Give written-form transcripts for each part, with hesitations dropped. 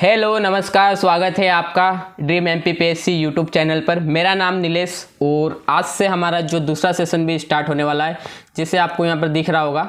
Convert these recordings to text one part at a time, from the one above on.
Hello नमस्कार, स्वागत है आपका ड्रीम एमपीपीएससी यूट्यूब चैनल पर। मेरा नाम नीलेश और आज से हमारा जो दूसरा सेशन भी स्टार्ट होने वाला है, जिसे आपको यहाँ पर दिख रहा होगा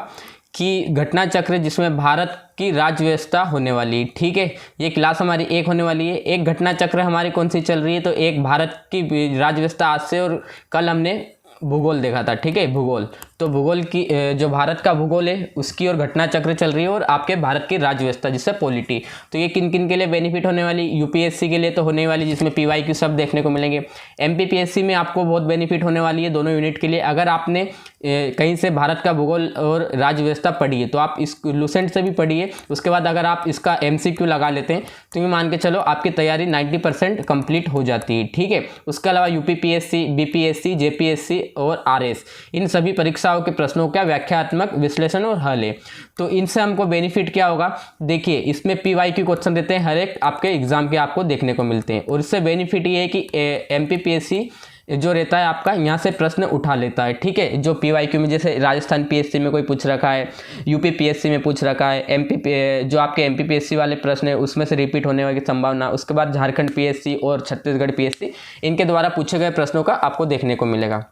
कि घटना चक्र, जिसमें भारत की राज्य व्यवस्था होने वाली है। ठीक है, ये क्लास हमारी एक होने वाली है। एक घटना चक्र हमारी कौन सी चल रही है, तो एक भारत की राज्य व्यवस्था आज से, और कल हमने भूगोल देखा था। ठीक है, भूगोल, तो भूगोल की जो भारत का भूगोल है उसकी और घटना चक्र चल रही है, और आपके भारत की राज्य व्यवस्था जिससे पॉलिटी। तो ये किन किन के लिए बेनिफिट होने वाली, यूपीएससी के लिए तो होने वाली, जिसमें पीवाईक्यू सब देखने को मिलेंगे। एमपीपीएससी में आपको बहुत बेनिफिट होने वाली है दोनों यूनिट के लिए। अगर आपने कहीं से भारत का भूगोल और राज्य व्यवस्था पढ़ी है तो आप इस लूसेंट से भी पढ़िए। उसके बाद अगर आप इसका एमसीक्यू लगा लेते हैं तो ये मान के चलो आपकी तैयारी 90% कंप्लीट हो जाती है। ठीक है, उसके अलावा यूपीपीएससी, बीपीएससी, जेपीएससी और आरएस, इन सभी परीक्षाओं के प्रश्नों का व्याख्यात्मक विश्लेषण और हल है। तो इनसे हमको बेनिफिट क्या होगा, देखिए इसमें पीवाईक्यू क्वेश्चन देते हैं, हर एक आपके एग्जाम के आपको देखने को मिलते हैं। और इससे बेनिफिट ये है कि एमपीपीएससी जो रहता है आपका, यहाँ से प्रश्न उठा लेता है। ठीक है, जो पीवाईक्यू में जैसे राजस्थान पीएससी में कोई पूछ रखा है, यूपी पीएससी में पूछ रखा है, जो आपके एमपीपीएससी वाले प्रश्न है उसमें से रिपीट होने की संभावना। उसके बाद झारखंड पीएससी और छत्तीसगढ़ पीएससी, इनके द्वारा पूछे गए प्रश्नों का आपको देखने को मिलेगा।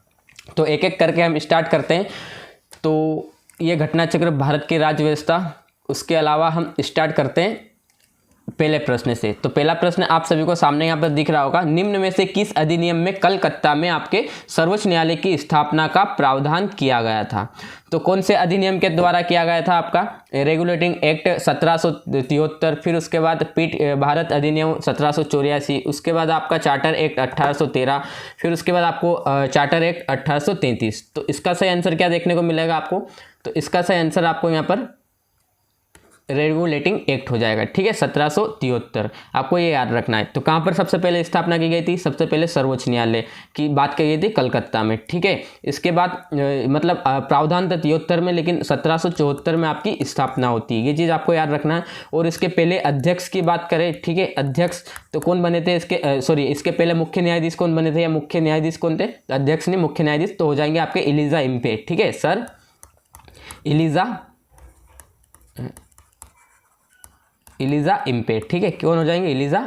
तो एक एक करके हम स्टार्ट करते हैं। तो ये घटना चक्र, भारत की राज्य व्यवस्था, उसके अलावा हम स्टार्ट करते हैं पहले प्रश्न से। तो पहला प्रश्न आप सभी को सामने यहाँ पर दिख रहा होगा, निम्न में से किस अधिनियम में कलकत्ता में आपके सर्वोच्च न्यायालय की स्थापना का प्रावधान किया गया था। तो कौन से अधिनियम के द्वारा किया गया था, आपका रेगुलेटिंग एक्ट 1773, फिर उसके बाद भारत अधिनियम 1784, उसके बाद आपका चार्टर एक्ट 1813, फिर उसके बाद आपको चार्टर एक्ट 1833। तो इसका सही आंसर क्या देखने को मिलेगा आपको, तो इसका सही आंसर आपको यहाँ पर रेगुलेटिंग एक्ट हो जाएगा। ठीक है, 1773 आपको ये याद रखना है। तो कहाँ पर सबसे पहले स्थापना की गई थी, सबसे पहले सर्वोच्च न्यायालय की बात की गई थी कलकत्ता में। ठीक है, इसके बाद मतलब प्रावधान था 73 में, लेकिन 1774 में आपकी स्थापना होती है, ये चीज़ आपको याद रखना है। और इसके पहले अध्यक्ष की बात करें, ठीक है, अध्यक्ष तो कौन बने थे इसके, इसके पहले मुख्य न्यायाधीश कौन बने थे, या मुख्य न्यायाधीश कौन थे, अध्यक्ष नहीं मुख्य न्यायाधीश, तो हो जाएंगे आपके एलिजा इम्पे। ठीक है, सर एलिजा इम्पे। ठीक है, कौन हो जाएंगे, एलिजा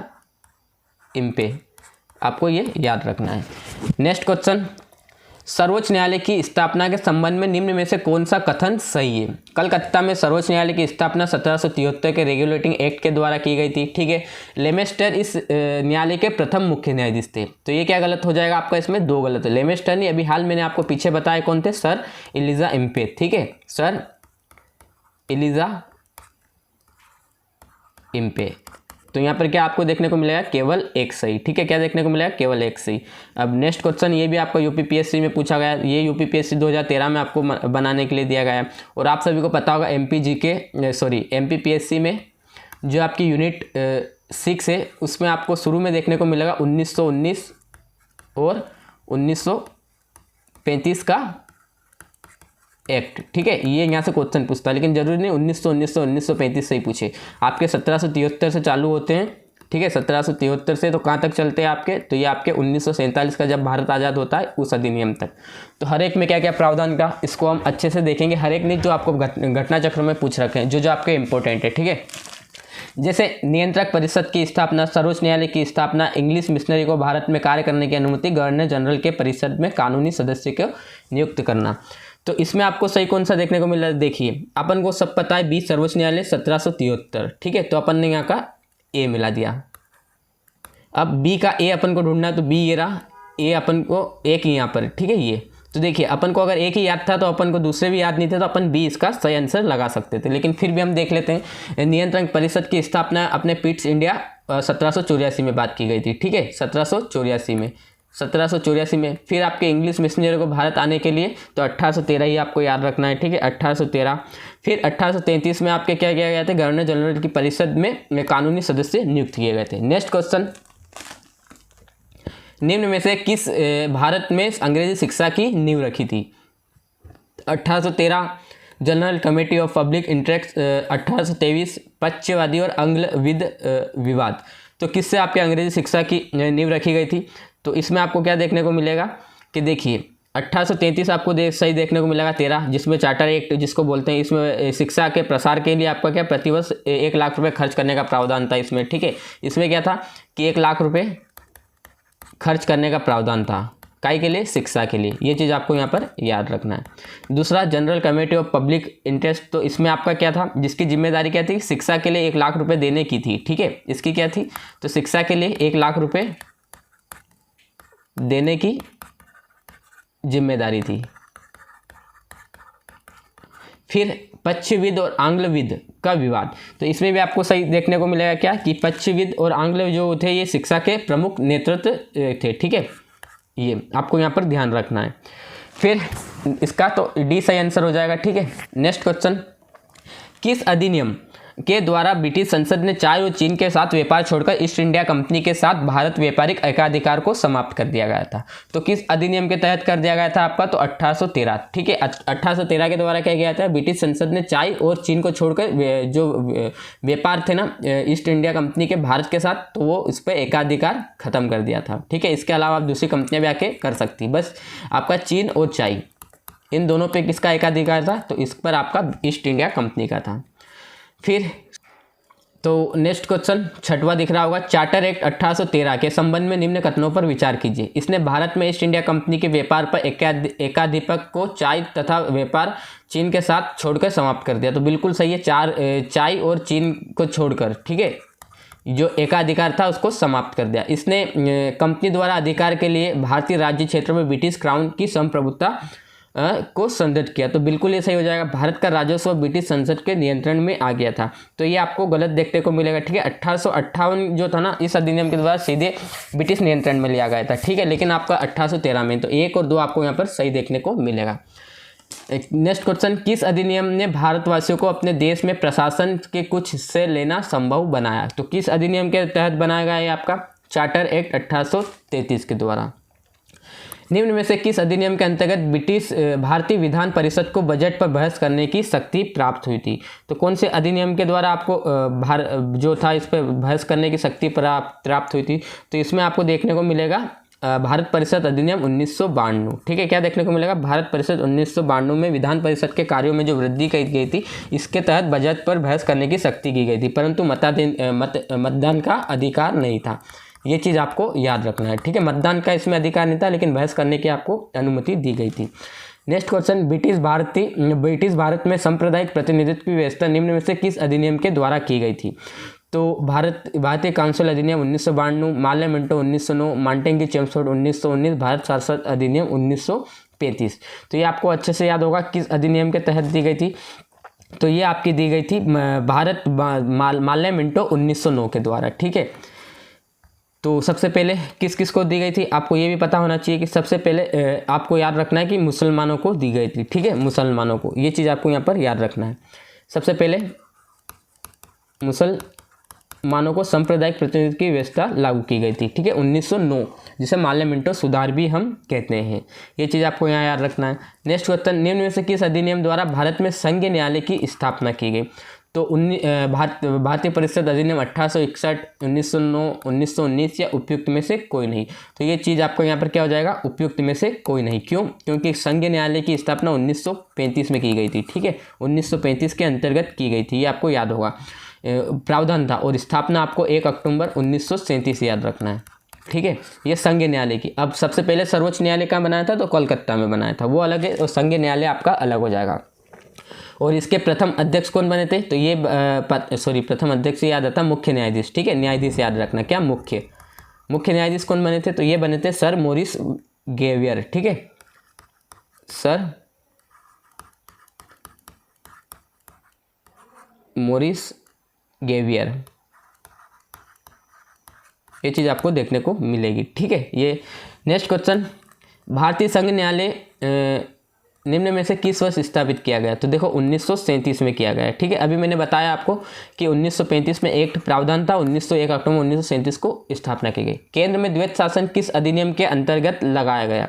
इम्पे, आपको ये याद रखना है। नेक्स्ट क्वेश्चन, सर्वोच्च न्यायालय की स्थापना के संबंध में निम्न में से कौन सा कथन सही है। कलकत्ता में सर्वोच्च न्यायालय की स्थापना 1773 के रेगुलेटिंग एक्ट के द्वारा की गई थी। ठीक है, लेमेस्टर इस न्यायालय के प्रथम मुख्य न्यायाधीश थे। तो ये क्या गलत हो जाएगा आपका, इसमें दो गलत है। लेमेस्टर नहीं, अभी हाल मैंने आपको पीछे बताया कौन थे, सर एलिजा इम्पे। ठीक है, सर एलिजा इम्पे। तो यहाँ पर क्या आपको देखने को मिलेगा, केवल एक सही। ठीक है, क्या देखने को मिलेगा, केवल एक सही। अब नेक्स्ट क्वेश्चन, ये भी आपका यूपीपीएससी में पूछा गया, ये यूपीपीएससी 2013 में आपको बनाने के लिए दिया गया है। और आप सभी को पता होगा एमपीपीएससी में जो आपकी यूनिट 6 है, उसमें आपको शुरू में देखने को मिलेगा 1919 और 1935 का एक्ट। ठीक है, ये यहाँ से क्वेश्चन पूछता है, लेकिन जरूरी नहीं 1935 से ही पूछे। आपके 1773 से चालू होते हैं। ठीक है, 1773 से तो कहाँ तक चलते हैं आपके, तो ये आपके 1947 का जब भारत आज़ाद होता है उस अधिनियम तक। तो हर एक में क्या क्या प्रावधान का, इसको हम अच्छे से देखेंगे। हर एक ने जो आपको घटना चक्र में पूछ रखे हैं, जो आपके इंपॉर्टेंट है। ठीक है, जैसे नियंत्रक परिषद की स्थापना, सर्वोच्च न्यायालय की स्थापना, इंग्लिश मिशनरी को भारत में कार्य करने की अनुमति, गवर्नर जनरल के परिषद में कानूनी सदस्य को नियुक्त करना। तो इसमें आपको सही कौन सा देखने को मिल रहा है, देखिए अपन को सब पता है, 20 सर्वोच्च न्यायालय 1773। ठीक है, तो अपन ने यहाँ का ए मिला दिया। अब बी का ए अपन को ढूंढना है, तो बी ये रहा, ए अपन को एक ही यहाँ पर। ठीक है, ये तो देखिए अपन को अगर एक ही याद था तो अपन को दूसरे भी याद नहीं थे, तो अपन बी इसका सही आंसर लगा सकते थे। लेकिन फिर भी हम देख लेते हैं। नियंत्रण परिषद की स्थापना अपने पिट्स इंडिया 1784 में बात की गई थी। ठीक है, 1784 में। फिर आपके इंग्लिश मिशनरी को भारत आने के लिए तो 1813 ही आपको याद रखना है। ठीक है, 1813। फिर 1833 में आपके क्या किया गया था, गवर्नर जनरल की परिषद में कानूनी सदस्य नियुक्त किए गए थे। नेक्स्ट क्वेश्चन, निम्न में से किस भारत में अंग्रेजी शिक्षा की नींव रखी थी। 1813 general committee of public interest, 1823 पक्षवादी और आंग्ल विवाद। तो किससे आपके अंग्रेजी शिक्षा की नींव रखी गई थी। तो इसमें आपको क्या देखने को मिलेगा कि देखिए 1833 आपको सही देखने को मिलेगा 13, जिसमें चार्टर एक्ट जिसको बोलते हैं, इसमें शिक्षा के प्रसार के लिए आपका क्या प्रतिवर्ष 1 लाख रुपए खर्च करने का प्रावधान था इसमें, ठीक है। इसमें क्या था कि 1 लाख रुपए खर्च करने का प्रावधान था, काय के लिए, शिक्षा के लिए। ये चीज़ आपको यहाँ पर याद रखना है। दूसरा general committee of public interest, तो इसमें आपका क्या था, जिसकी जिम्मेदारी क्या थी, शिक्षा के लिए 1 लाख रुपए देने की थी, ठीक है। इसकी क्या थी, तो शिक्षा के लिए 1 लाख रुपए देने की जिम्मेदारी थी। फिर पक्षविद और आंग्लविद का विवाद, तो इसमें भी आपको सही देखने को मिलेगा क्या कि पक्षविद और आंग्ल जो थे ये शिक्षा के प्रमुख नेतृत्व थे, ठीक है। ये आपको यहाँ पर ध्यान रखना है। फिर इसका तो डी सही आंसर हो जाएगा, ठीक है। नेक्स्ट क्वेश्चन, किस अधिनियम के द्वारा ब्रिटिश संसद ने चाय और चीन के साथ व्यापार छोड़कर ईस्ट इंडिया कंपनी के साथ भारत व्यापारिक एकाधिकार को समाप्त कर दिया गया था? तो किस अधिनियम के तहत कर दिया गया था आपका, तो 1813, ठीक है। 1813 के द्वारा क्या गया था, ब्रिटिश संसद ने चाय और चीन को छोड़कर जो व्यापार थे ना ईस्ट इंडिया कंपनी के भारत के साथ, तो वो इस पर एकाधिकार खत्म कर दिया था, ठीक है। इसके अलावा आप दूसरी कंपनियां भी आके कर सकती, बस आपका चीन और चाय इन दोनों पे किसका एकाधिकार था, तो इस पर आपका ईस्ट इंडिया कंपनी का था। फिर तो नेक्स्ट क्वेश्चन छठवां दिख रहा होगा, चार्टर एक्ट 1813 के संबंध में निम्न कथनों पर विचार कीजिए। इसने भारत में ईस्ट इंडिया कंपनी के व्यापार पर एकाधिपत्य को चाय तथा व्यापार चीन के साथ छोड़कर समाप्त कर दिया। तो बिल्कुल सही है, चाय और चीन को छोड़कर, ठीक है, जो एकाधिकार था उसको समाप्त कर दिया। इसने कंपनी द्वारा अधिकार के लिए भारतीय राज्य क्षेत्र में ब्रिटिश क्राउन की संप्रभुता को संदर्भित किया। तो बिल्कुल ये सही हो जाएगा, भारत का राजस्व ब्रिटिश संसद के नियंत्रण में आ गया था। तो ये आपको गलत देखने को मिलेगा, ठीक है। 1858 जो था ना, इस अधिनियम के द्वारा सीधे ब्रिटिश नियंत्रण में लिया गया था, ठीक है। लेकिन आपका 1813 में, तो 1 और 2 आपको यहाँ पर सही देखने को मिलेगा। नेक्स्ट क्वेश्चन, किस अधिनियम ने भारतवासियों को अपने देश में प्रशासन के कुछ हिस्से लेना संभव बनाया? तो किस अधिनियम के तहत बनाया गया है आपका, चार्टर एक्ट 1833 के द्वारा। निम्न में से किस अधिनियम के अंतर्गत ब्रिटिश भारतीय विधान परिषद को बजट पर बहस करने की शक्ति प्राप्त हुई थी? तो कौन से अधिनियम के द्वारा आपको जो था इस पर बहस करने की शक्ति प्राप्त हुई थी? तो इसमें आपको देखने को मिलेगा भारत परिषद अधिनियम 1992, ठीक है। क्या देखने को मिलेगा, भारत परिषद 1992 में विधान परिषद के कार्यों में जो वृद्धि की गई थी, इसके तहत बजट पर बहस करने की शक्ति की गई थी, परंतु मतदान का अधिकार नहीं था। ये चीज़ आपको याद रखना है, ठीक है। मतदान का इसमें अधिकार नहीं था, लेकिन बहस करने की आपको अनुमति दी गई थी। नेक्स्ट क्वेश्चन, ब्रिटिश भारत में सांप्रदायिक प्रतिनिधित्व की व्यवस्था निम्न में से किस अधिनियम के द्वारा की गई थी? तो भारतीय काउंसिल अधिनियम 1992, माल्या मिंटो 1909, मांटेंगी चेम्सफोर्ड 1919, भारत सांसद अधिनियम 1935। तो ये आपको अच्छे से याद होगा किस अधिनियम के तहत दी गई थी। तो ये आपकी दी गई थी भारत माल्या मिंटो 1909 के द्वारा, ठीक है। तो सबसे पहले किस किस को दी गई थी, आपको ये भी पता होना चाहिए कि सबसे पहले आपको याद रखना है कि मुसलमानों को दी गई थी, ठीक है। मुसलमानों को, ये चीज़ आपको यहाँ पर याद रखना है। सबसे पहले मुसलमानों को सांप्रदायिक प्रतिनिधित्व की व्यवस्था लागू की गई थी, ठीक है, 1909, जिसे माल्या मिंटो सुधार भी हम कहते हैं। ये चीज़ आपको यहाँ याद रखना है। नेक्स्ट क्वेश्चन, निम्न में से किस अधिनियम द्वारा भारत में संघीय न्यायालय की स्थापना की गई? तो भारतीय परिषद अधिनियम 1861, 1909, 1919 या उपयुक्त में से कोई नहीं। तो ये चीज़ आपको यहाँ पर क्या हो जाएगा, उपयुक्त में से कोई नहीं। क्यों? क्योंकि संघीय न्यायालय की स्थापना 1935 में की गई थी, ठीक है, 1935 के अंतर्गत की गई थी, ये आपको याद होगा, प्रावधान था। और स्थापना आपको 1 अक्टूबर 1937 याद रखना है, ठीक है। ये संघीय न्यायालय की। अब सबसे पहले सर्वोच्च न्यायालय कहाँ बनाया था, तो कोलकाता में बनाया था, वो अलग है, और संघीय न्यायालय आपका अलग हो जाएगा। और इसके प्रथम अध्यक्ष कौन बने थे? तो ये प्रथम अध्यक्ष याद आता, मुख्य न्यायाधीश, ठीक है, न्यायाधीश याद रखना। क्या मुख्य न्यायाधीश कौन बने थे? तो ये बने थे सर मॉरिस गेवियर, ठीक है, सर मॉरिस गेवियर। ये चीज़ आपको देखने को मिलेगी, ठीक है। ये नेक्स्ट क्वेश्चन, भारतीय संघ न्यायालय निम्न में से किस वर्ष स्थापित किया गया? तो देखो 1937 में किया गया है, ठीक है। अभी मैंने बताया आपको कि 1935 में एक प्रावधान था, 1 अक्टूबर 1937 को स्थापना की गई। केंद्र में द्वैत शासन किस अधिनियम के अंतर्गत लगाया गया?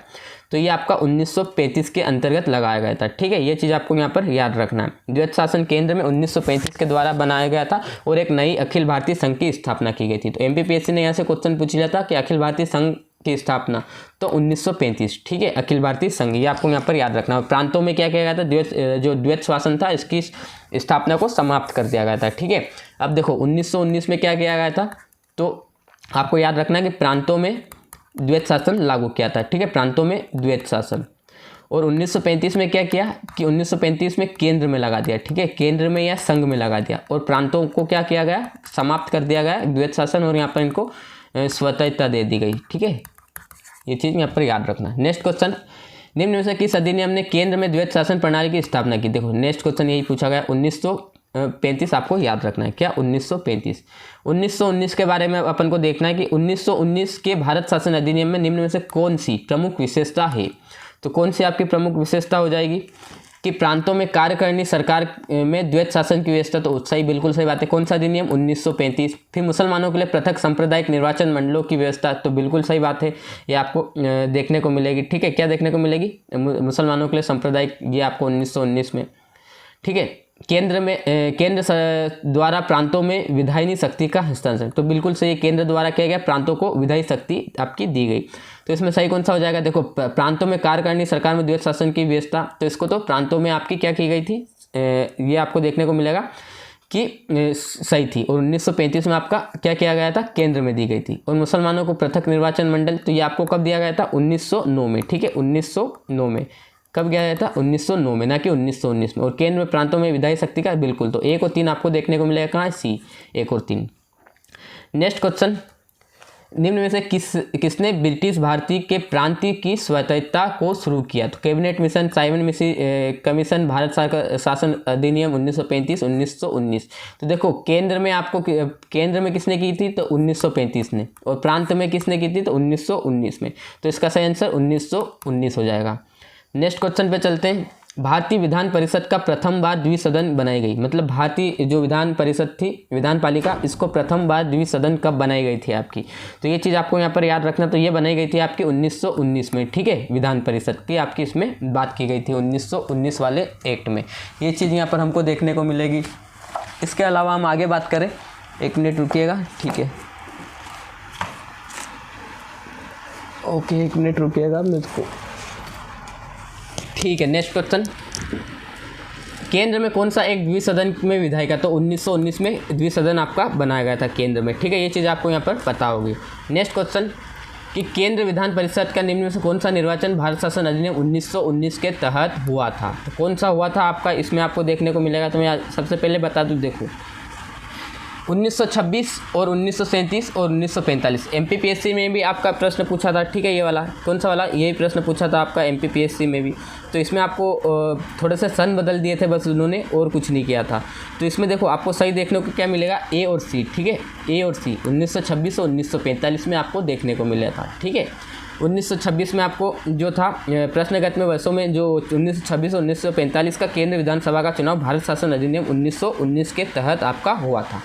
तो ये आपका 1935 के अंतर्गत लगाया गया था, ठीक है। ये चीज़ आपको यहाँ पर याद रखना है। द्वैत शासन केंद्र में 1935 के द्वारा बनाया गया था, और एक नई अखिल भारतीय संघ की स्थापना की गई थी। तो MPPSC ने यहाँ से क्वेश्चन पूछ लिया था कि अखिल भारतीय संघ की स्थापना, तो 1935, ठीक है, अखिल भारतीय संघ, ये आपको यहाँ पर याद रखना है। प्रांतों में क्या किया गया था, जो द्वैत शासन था इसकी स्थापना को समाप्त कर दिया गया था, ठीक है। अब देखो 1919 में क्या किया गया था, तो आपको याद रखना है कि प्रांतों में द्वैत शासन लागू किया था, ठीक है, प्रांतों में द्वैत शासन। और 1935 में क्या किया कि 1935 में केंद्र में लगा दिया, ठीक है, केंद्र में या संघ में लगा दिया, और प्रांतों को क्या किया गया, समाप्त कर दिया गया द्वैत शासन, और यहाँ पर इनको स्वतंत्रता दे दी गई, ठीक है। ये चीज़ यहाँ पर याद रखना है। नेक्स्ट क्वेश्चन, निम्न में से किस अधिनियम ने केंद्र में द्वैत शासन प्रणाली की स्थापना की। देखो नेक्स्ट क्वेश्चन यही पूछा गया, 1935 आपको याद रखना है। क्या 1935, 1919 के बारे में अपन को देखना है कि 1919 के भारत शासन अधिनियम में निम्न में से कौन सी प्रमुख विशेषता है। तो कौन सी आपकी प्रमुख विशेषता हो जाएगी कि प्रांतों में कार्यकारिणी सरकार में द्वैत शासन की व्यवस्था, तो सही, बिल्कुल सही बात है। कौन सा अधिनियम, 1935। फिर मुसलमानों के लिए पृथक सांप्रदायिक निर्वाचन मंडलों की व्यवस्था, तो बिल्कुल सही बात है, ये आपको देखने को मिलेगी, ठीक है। क्या देखने को मिलेगी, मुसलमानों के लिए सांप्रदायिक, ये आपको 1919 में, ठीक है। केंद्र द्वारा प्रांतों में विधायिनी शक्ति का हस्तांतरण, तो बिल्कुल सही, केंद्र द्वारा किया गया, प्रांतों को विधायी शक्ति आपकी दी गई। तो इसमें सही कौन सा हो जाएगा, देखो प्रांतों में कार्यकारिणी सरकार में द्वैत शासन की व्यवस्था, तो इसको तो प्रांतों में आपकी क्या की गई थी, ये आपको देखने को मिलेगा कि सही थी। और 1935 में आपका क्या किया गया था, केंद्र में दी गई थी। और मुसलमानों को पृथक निर्वाचन मंडल, तो ये आपको कब दिया गया था, 1909 में, ठीक है, 1909 में। कब गया गया था, 1909 में, ना कि 1919 में। और केंद्र में प्रांतों में विधायी शक्ति का, बिल्कुल, तो 1 और 3 आपको देखने को मिलेगा, कहाँ, सी, 1 और 3। नेक्स्ट क्वेश्चन, निम्न में से किसने ब्रिटिश भारतीय के प्रांतीय की स्वतंत्रता को शुरू किया। तो cabinet mission, Simon commission, Bharat शासन अधिनियम 1935, 1919। तो देखो केंद्र में आपको, केंद्र में किसने की थी, तो 1935 ने, और प्रांत में किसने की थी, तो 1919 में। तो इसका सही आंसर 1919 हो जाएगा। नेक्स्ट क्वेश्चन पे चलते हैं। भारतीय विधान परिषद का प्रथम बार द्विसदन बनाई गई, मतलब भारतीय जो विधान परिषद थी, विधान पालिका, इसको प्रथम बार द्विसदन कब बनाई गई थी आपकी। तो ये चीज़ आपको यहाँ पर याद रखना, तो ये बनाई गई थी आपकी 1919 में, ठीक है। विधान परिषद की आपकी इसमें बात की गई थी 1919 वाले एक्ट में, ये चीज़ यहाँ पर हमको देखने को मिलेगी। इसके अलावा हम आगे बात करें, 1 मिनट रुकिएगा, ठीक है, ओके, 1 मिनट रुकिएगा मुझको, ठीक है। नेक्स्ट क्वेश्चन, केंद्र में कौन सा एक द्विसदन में विधायिका, तो 1919 में द्विसदन आपका बनाया गया था केंद्र में, ठीक है, ये चीज़ आपको यहाँ पर पता होगी। नेक्स्ट क्वेश्चन, कि केंद्र विधान परिषद का निम्न में से कौन सा निर्वाचन भारत शासन अधिनियम 1919 के तहत हुआ था। तो कौन सा हुआ था आपका, इसमें आपको देखने को मिलेगा। तो मैं सबसे पहले बता दूँ, देखो 1926 और 1937 और 1945 MPPSC में भी आपका प्रश्न पूछा था, ठीक है, ये वाला, कौन सा वाला, यही प्रश्न पूछा था आपका MPPSC में भी। तो इसमें आपको थोड़े से सन बदल दिए थे बस उन्होंने, और कुछ नहीं किया था। तो इसमें देखो आपको सही देखने को क्या मिलेगा, A और C, ठीक है, A और C 1926 और 1945 में आपको देखने को मिला था, ठीक है। 1926 में आपको जो था प्रश्नगत में वर्षों में, जो 1926 और 1945 का केंद्र विधानसभा का चुनाव भारत शासन अधिनियम 1919 के तहत आपका हुआ था,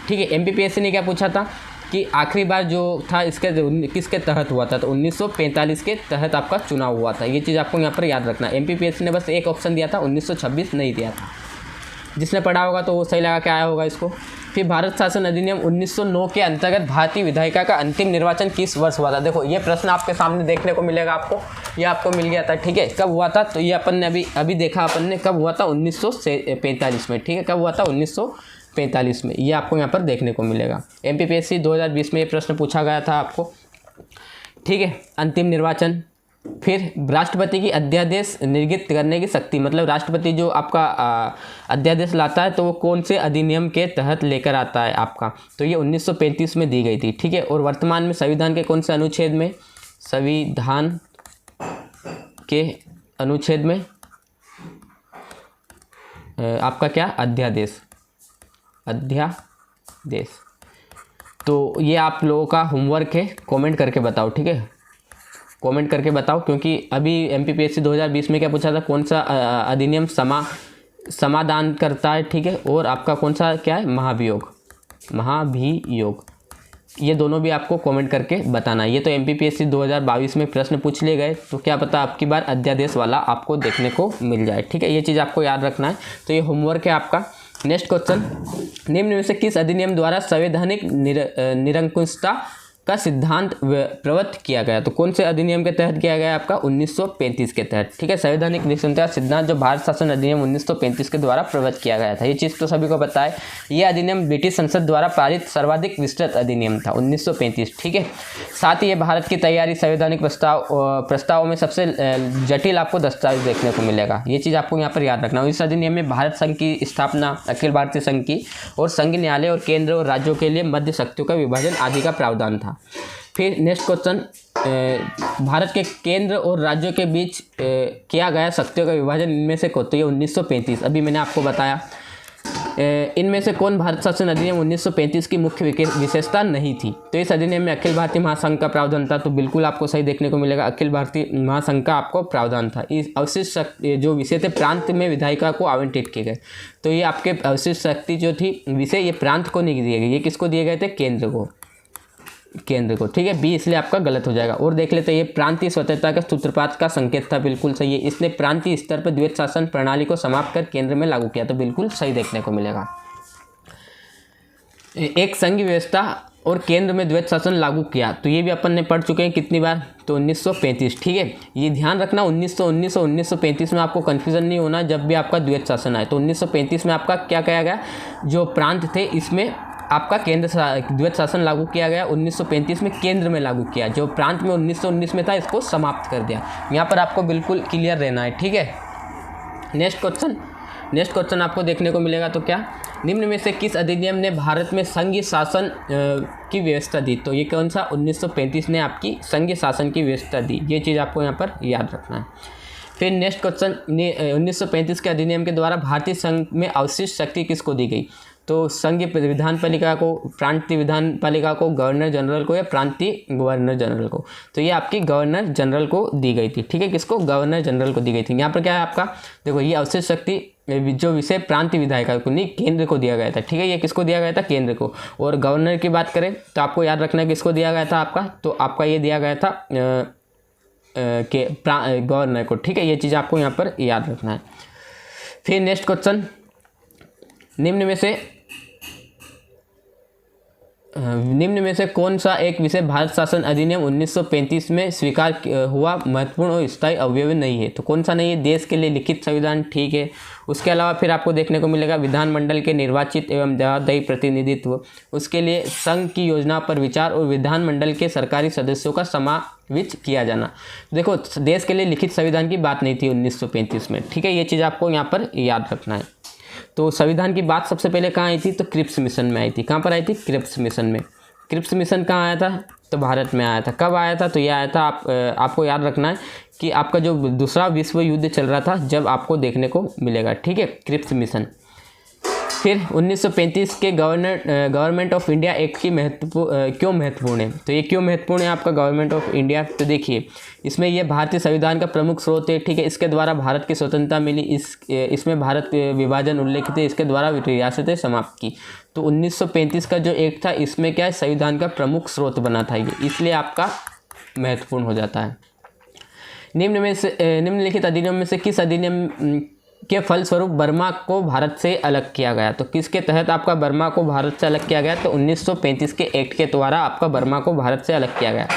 ठीक है। MPPSC ने क्या पूछा था कि आखिरी बार जो था इसके किसके तहत हुआ था, तो 1945 के तहत आपका चुनाव हुआ था। ये चीज़ आपको यहाँ पर याद रखना। MPPSC ने बस एक ऑप्शन दिया था, 1926 नहीं दिया था। जिसने पढ़ा होगा तो वो सही लगा के आया होगा इसको। फिर भारत शासन अधिनियम 1909 के अंतर्गत भारतीय विधायिका का अंतिम निर्वाचन किस वर्ष हुआ था। देखो ये प्रश्न आपके सामने देखने को मिलेगा आपको, ये आपको मिल गया था, ठीक है। कब हुआ था, तो ये अपन ने अभी देखा, अपन ने कब हुआ था, 1945 में, ठीक है। कब हुआ था, 1945 में, ये आपको यहाँ पर देखने को मिलेगा। MPPSC 2020 में ये प्रश्न पूछा गया था आपको, ठीक है। अंतिम निर्वाचन, फिर राष्ट्रपति की अध्यादेश निर्गत करने की शक्ति, मतलब राष्ट्रपति जो आपका अध्यादेश लाता है तो वो कौन से अधिनियम के तहत लेकर आता है आपका, तो ये 1935 में दी गई थी, ठीक है। और वर्तमान में संविधान के कौन से अनुच्छेद में, संविधान के अनुच्छेद में आपका क्या, अध्यादेश, तो ये आप लोगों का होमवर्क है, कमेंट करके बताओ, ठीक है। कमेंट करके बताओ, क्योंकि अभी MPPSC 2020 में क्या पूछा था, कौन सा अधिनियम समाधान करता है, ठीक है। और आपका कौन सा क्या है, महाभियोग, ये दोनों भी आपको कमेंट करके बताना। ये तो MPPSC 2022 में प्रश्न पूछ लिए गए, तो क्या पता आपकी बार अध्यादेश वाला आपको देखने को मिल जाए, ठीक है। ये चीज़ आपको याद रखना है, तो ये होमवर्क है आपका। नेक्स्ट क्वेश्चन, निम्न में से किस अधिनियम द्वारा संवैधानिक निरंकुशता का सिद्धांत प्रवृत्त किया गया। तो कौन से अधिनियम के तहत किया गया आपका 1935 के तहत, ठीक है। संवैधानिक निष्पक्षता सिद्धांत जो भारत शासन अधिनियम 1935 के द्वारा प्रवृत्त किया गया था, ये चीज़ तो सभी को पता है। ये अधिनियम ब्रिटिश संसद द्वारा पारित सर्वाधिक विस्तृत अधिनियम था 1935, ठीक है। साथ ही ये भारत की तैयारी संवैधानिक प्रस्तावों में सबसे जटिल आपको दस्तावेज देखने को मिलेगा। ये चीज़ आपको यहाँ पर याद रखना। इस अधिनियम में भारत संघ की स्थापना, अखिल भारतीय संघ की और संघ न्यायालय और केंद्र और राज्यों के लिए मध्य शक्तियों का विभाजन आदि का प्रावधान था। फिर नेक्स्ट क्वेश्चन, भारत के केंद्र और राज्यों के बीच किया गया शक्तियों का विभाजन इनमें से कौन? तो ये 1935, अभी मैंने आपको बताया। इनमें से कौन भारत शासन अधिनियम 1935 की मुख्य विशेषता नहीं थी? तो इस अधिनियम में अखिल भारतीय महासंघ का प्रावधान था। तो बिल्कुल आपको सही देखने को मिलेगा, अखिल भारतीय महासंघ का आपको प्रावधान था। इस अवशिष्ट जो विषय थे प्रांत में विधायिका को आवंटित किए गए। तो ये आपके अवशिष्ट शक्ति जो थी विषय, ये प्रांत को नहीं दिए गए, ये किसको दिए गए थे? केंद्र को, ठीक है। बी इसलिए आपका गलत हो जाएगा। और देख लेते हैं, ये प्रांतीय स्वतंत्रता के सूत्रपात का संकेत था, बिल्कुल सही है। इसने प्रांतीय स्तर पर द्वैत शासन प्रणाली को समाप्त कर केंद्र में लागू किया, तो बिल्कुल सही देखने को मिलेगा। एक संघीय व्यवस्था और केंद्र में द्वैत शासन लागू किया, तो ये भी अपन ने पढ़ चुके हैं कितनी बार? तो 1935, ठीक है। ये ध्यान रखना, 1935 में आपको कन्फ्यूजन नहीं होना जब भी आपका द्वैत शासन आए। तो 1935 में आपका क्या किया गया? जो प्रांत थे इसमें आपका केंद्र द्वैत शासन लागू किया गया। 1935 में केंद्र में लागू किया, जो प्रांत में 1919 में था इसको समाप्त कर दिया। यहाँ पर आपको बिल्कुल क्लियर रहना है, ठीक है। नेक्स्ट क्वेश्चन आपको देखने को मिलेगा। तो क्या निम्न में से किस अधिनियम ने भारत में संघीय शासन की व्यवस्था दी? तो ये कौन सा? 1935 ने आपकी संघीय शासन की व्यवस्था दी। ये चीज़ आपको यहाँ पर याद रखना है। फिर नेक्स्ट क्वेश्चन, 1935 के अधिनियम के द्वारा भारतीय संघ में अवशिष्ट शक्ति किसको दी गई? तो संघीय विधान पालिका को, प्रांतीय विधान पालिका को, गवर्नर जनरल को या प्रांतीय गवर्नर जनरल को? तो ये आपकी गवर्नर जनरल को दी गई थी, ठीक है। किसको? गवर्नर जनरल को दी गई थी। यहाँ पर क्या है आपका? देखो, ये अवशिष्ट शक्ति जो विषय प्रांतीय विधायिका को नहीं, केंद्र को दिया गया था, ठीक है। ये किसको दिया गया था? केंद्र को। और गवर्नर की बात करें तो आपको याद रखना है किसको दिया गया था आपका? तो आपका ये दिया गया था गवर्नर को, ठीक है। ये चीज़ आपको यहाँ पर याद रखना है। फिर नेक्स्ट क्वेश्चन, निम्न में से कौन सा एक विषय भारत शासन अधिनियम 1935 में स्वीकार हुआ महत्वपूर्ण और स्थायी अवयव नहीं है? तो कौन सा नहीं है? देश के लिए लिखित संविधान, ठीक है। उसके अलावा फिर आपको देखने को मिलेगा विधानमंडल के निर्वाचित एवं जवाबदेही प्रतिनिधित्व, उसके लिए संघ की योजना पर विचार और विधानमंडल के सरकारी सदस्यों का समावेश किया जाना। देखो, देश के लिए लिखित संविधान की बात नहीं थी 1935 में, ठीक है। ये चीज़ आपको यहाँ पर याद रखना है। तो संविधान की बात सबसे पहले कहाँ आई थी? तो क्रिप्स मिशन में आई थी। कहाँ पर आई थी? क्रिप्स मिशन में। क्रिप्स मिशन कहाँ आया था? तो भारत में आया था। कब आया था? तो ये आया था, आपको याद रखना है कि आपका जो दूसरा विश्व युद्ध चल रहा था जब आपको देखने को मिलेगा, ठीक है, क्रिप्स मिशन। फिर 1935 के गवर्नमेंट ऑफ इंडिया एक्ट की क्यों महत्वपूर्ण है? तो ये क्यों महत्वपूर्ण है आपका गवर्नमेंट ऑफ इंडिया? तो देखिए, इसमें ये भारतीय संविधान का प्रमुख स्रोत है, ठीक है। इसके द्वारा भारत की स्वतंत्रता मिली, इसमें भारत विभाजन उल्लेखित है, इसके द्वारा रियासतें समाप्त की। तो 1935 का जो एक्ट था इसमें क्या है? संविधान का प्रमुख स्रोत बना था ये, इसलिए आपका महत्वपूर्ण हो जाता है। निम्नलिखित अधिनियम में से किस अधिनियम के फलस्वरूप बर्मा को भारत से अलग किया गया? तो किसके तहत आपका बर्मा को भारत से अलग किया गया? तो 1935 के एक्ट के द्वारा आपका बर्मा को भारत से अलग किया गया।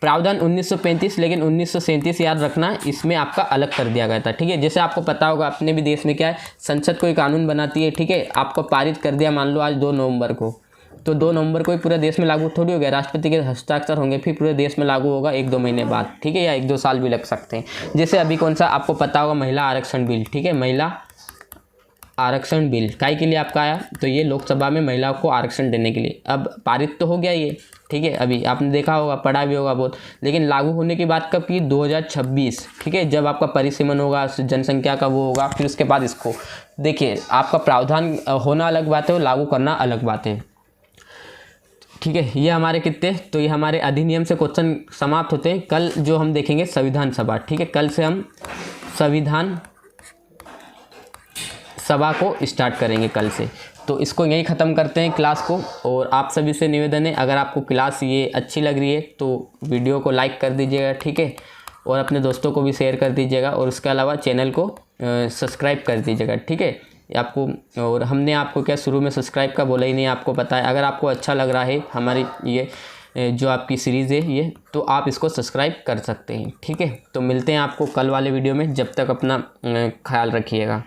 प्रावधान 1935, लेकिन 1937 याद रखना, इसमें आपका अलग कर दिया गया था, ठीक है। जैसे आपको पता होगा अपने भी देश में क्या है, संसद कोई कानून बनाती है, ठीक है। आपको पारित कर दिया मान लो आज 2 नवंबर को, तो 2 नवंबर को ही पूरे देश में लागू थोड़ी हो गया, राष्ट्रपति के हस्ताक्षर होंगे, फिर पूरे देश में लागू होगा 1-2 महीने बाद, ठीक है, या 1-2 साल भी लग सकते हैं। जैसे अभी कौन सा आपको पता होगा, महिला आरक्षण बिल, ठीक है। महिला आरक्षण बिल काहे के लिए आपका आया? तो ये लोकसभा में महिलाओं को आरक्षण देने के लिए। अब पारित तो हो गया ये, ठीक है, अभी आपने देखा होगा, पढ़ा भी होगा बहुत, लेकिन लागू होने की बात कब की? 2026, ठीक है, जब आपका परिसीमन होगा, जनसंख्या का वो होगा, फिर उसके बाद इसको देखिए, आपका प्रावधान होना अलग बात है और लागू करना अलग बात है, ठीक है। ये हमारे कितने, तो ये हमारे अधिनियम से क्वेश्चन समाप्त होते हैं। कल जो हम देखेंगे संविधान सभा, ठीक है, कल से हम संविधान सभा को स्टार्ट करेंगे कल से। तो इसको यहीं ख़त्म करते हैं क्लास को, और आप सभी से निवेदन है, अगर आपको क्लास ये अच्छी लग रही है तो वीडियो को लाइक कर दीजिएगा, ठीक है, और अपने दोस्तों को भी शेयर कर दीजिएगा, और उसके अलावा चैनल को सब्सक्राइब कर दीजिएगा, ठीक है आपको। और हमने आपको क्या शुरू में सब्सक्राइब का बोला ही नहीं, आपको पता है। अगर आपको अच्छा लग रहा है हमारी ये जो आपकी सीरीज़ है ये, तो आप इसको सब्सक्राइब कर सकते हैं। ठीक है, तो मिलते हैं आपको कल वाले वीडियो में, जब तक अपना ख्याल रखिएगा।